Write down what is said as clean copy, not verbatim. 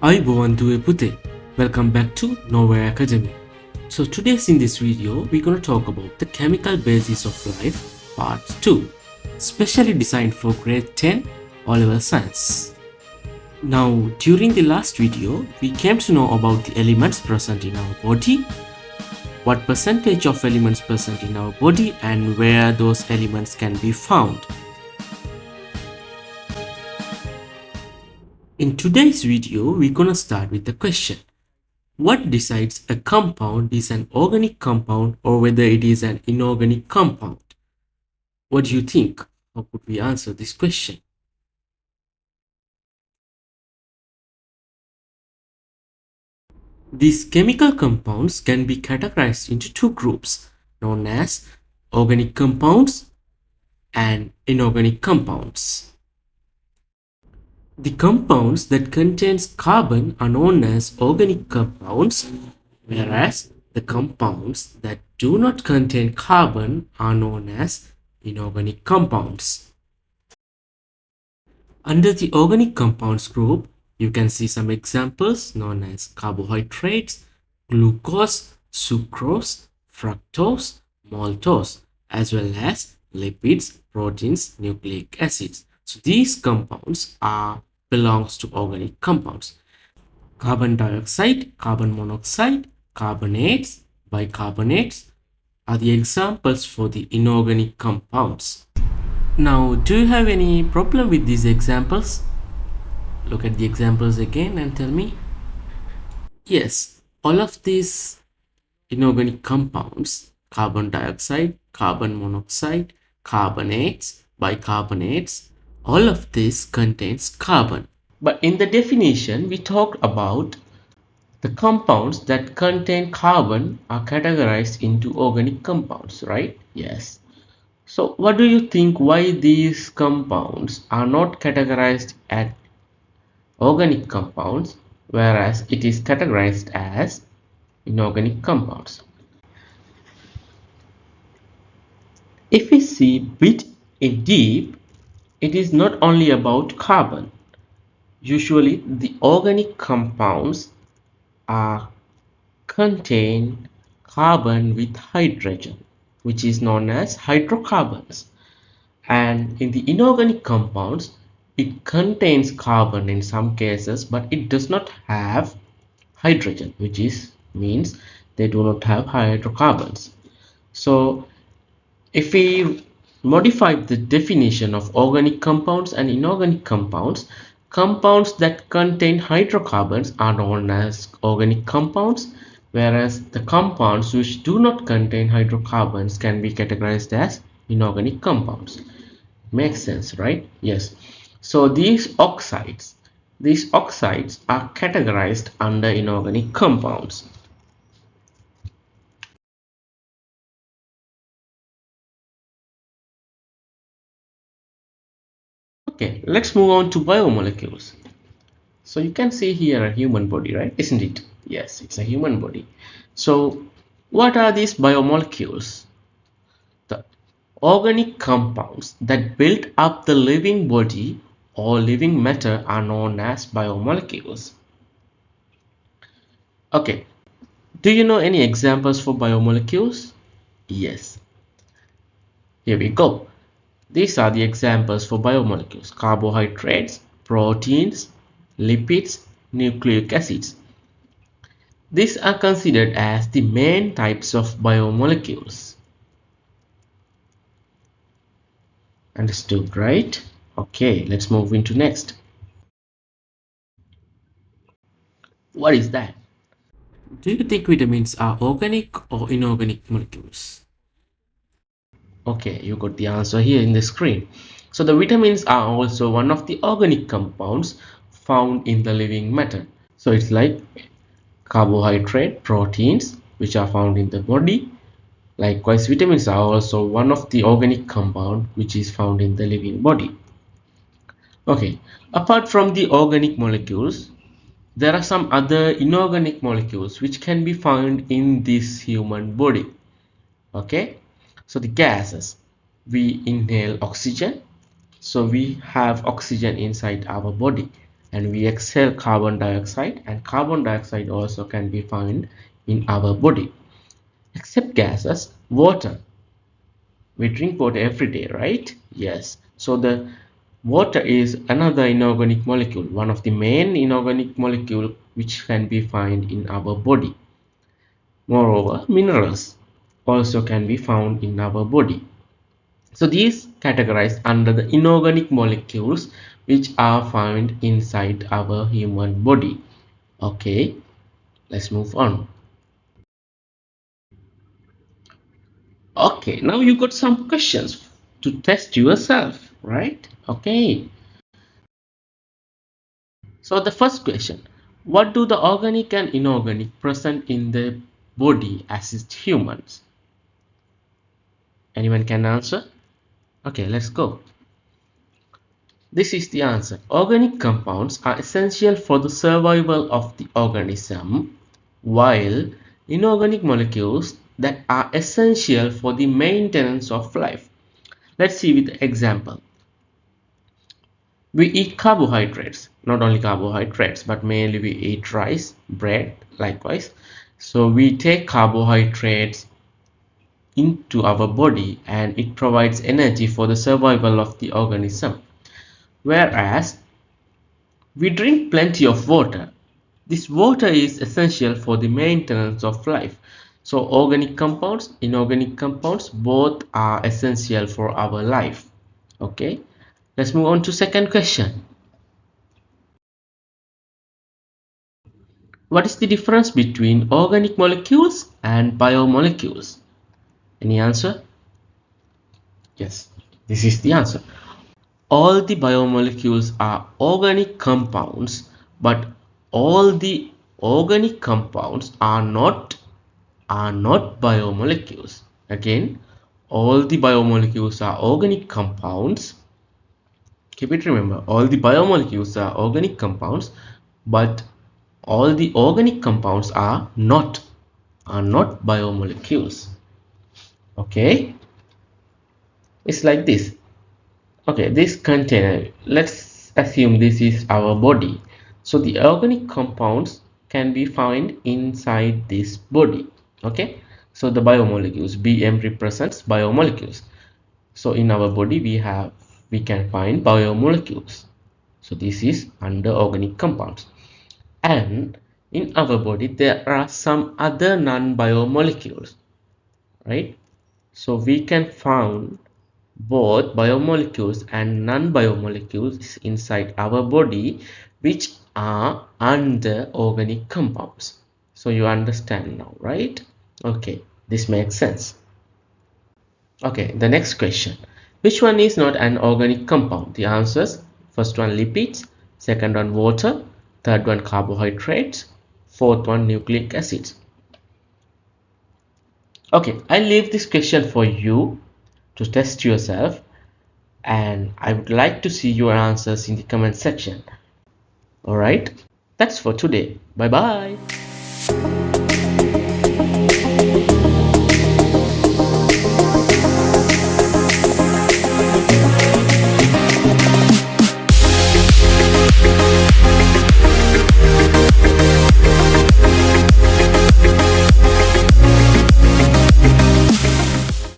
Ayubowan Pute. Welcome back to Nowhere Academy. So today's in this video, we're going to talk about the chemical basis of life part 2, specially designed for grade 10 O-level science. Now, during the last video, we came to know about the elements present in our body, what percentage of elements present in our body and where those elements can be found. In today's video, we're gonna start with the question. What decides a compound is an organic compound or whether it is an inorganic compound? What do you think? How could we answer this question? These chemical compounds can be categorized into two groups known as organic compounds and inorganic compounds. The compounds that contains carbon are known as organic compounds, whereas the compounds that do not contain carbon are known as inorganic compounds. Under the organic compounds group, you can see some examples known as carbohydrates, glucose, sucrose, fructose, maltose, as well as lipids, proteins, nucleic acids. So these compounds belongs to organic compounds. Carbon dioxide, carbon monoxide, carbonates, bicarbonates are the examples for the inorganic compounds. Now, do you have any problem with these examples? Look at the examples again and tell me. Yes, all of these inorganic compounds, carbon dioxide, carbon monoxide, carbonates, bicarbonates, all of this contains carbon. But in the definition, we talked about the compounds that contain carbon are categorized into organic compounds, right? Yes. So what do you think why these compounds are not categorized as organic compounds, whereas it is categorized as inorganic compounds? If we see bit in deep, it is not only about carbon. Usually the organic compounds contain carbon with hydrogen, which is known as hydrocarbons. And in the inorganic compounds, it contains carbon in some cases, but it does not have hydrogen, which means they do not have hydrocarbons. So if we modify the definition of organic compounds and inorganic compounds, compounds that contain hydrocarbons are known as organic compounds, whereas the compounds which do not contain hydrocarbons can be categorized as inorganic compounds. Makes sense, right? Yes. So these oxides are categorized under inorganic compounds. Okay, let's move on to biomolecules. So you can see here a human body, right? Isn't it? Yes, it's a human body. So what are these biomolecules? The organic compounds that build up the living body or living matter are known as biomolecules. Okay, do you know any examples for biomolecules? Yes. Here we go. These are the examples for biomolecules: carbohydrates, proteins, lipids, nucleic acids. These are considered as the main types of biomolecules. Understood, right? Okay, let's move into next. What is that? Do you think vitamins are organic or inorganic molecules? Okay, you got the answer here in the screen. So the vitamins are also one of the organic compounds found in the living matter. So it's like carbohydrate, proteins, which are found in the body. Likewise, vitamins are also one of the organic compound which is found in the living body. Okay, apart from the organic molecules, there are some other inorganic molecules which can be found in this human body. Okay, so the gases, we inhale oxygen, so we have oxygen inside our body. and we exhale carbon dioxide, and carbon dioxide also can be found in our body. Except gases, water. We drink water every day, right? Yes. So the water is another inorganic molecule, one of the main inorganic molecule which can be found in our body. Moreover, minerals also can be found in our body. So these categorized under the inorganic molecules which are found inside our human body. Okay, let's move on. Okay, now you got some questions to test yourself, right? Okay, so the first question, what do the organic and inorganic present in the body assist humans? Anyone can answer? Okay, let's go. This is the answer. Organic compounds are essential for the survival of the organism, while inorganic molecules that are essential for the maintenance of life. Let's see with the example. We eat carbohydrates, not only carbohydrates, but mainly we eat rice, bread, likewise. So we take carbohydrates into our body and it provides energy for the survival of the organism. Whereas we drink plenty of water. This water is essential for the maintenance of life. So organic compounds, inorganic compounds, both are essential for our life. Okay, let's move on to second question. What is the difference between organic molecules and biomolecules? Any answer? Yes, this is the answer. All the biomolecules are organic compounds, but all the organic compounds are not biomolecules. Again, all the biomolecules are organic compounds. Keep it remember, all the biomolecules are organic compounds, but all the organic compounds are not biomolecules. Okay, it's like this. Okay, this container, let's assume this is our body. So the organic compounds can be found inside this body. Okay, so the biomolecules, Bm represents biomolecules. So in our body we can find biomolecules. So this is under organic compounds. And in our body there are some other non-biomolecules, right? So we can find both biomolecules and non-biomolecules inside our body which are under organic compounds. So you understand now, right? Okay, this makes sense. Okay, the next question. Which one is not an organic compound? The answers: first one lipids, second one water, third one carbohydrates, fourth one nucleic acids. Okay, I leave this question for you to test yourself, and I would like to see your answers in the comment section. Alright, that's for today. Bye bye.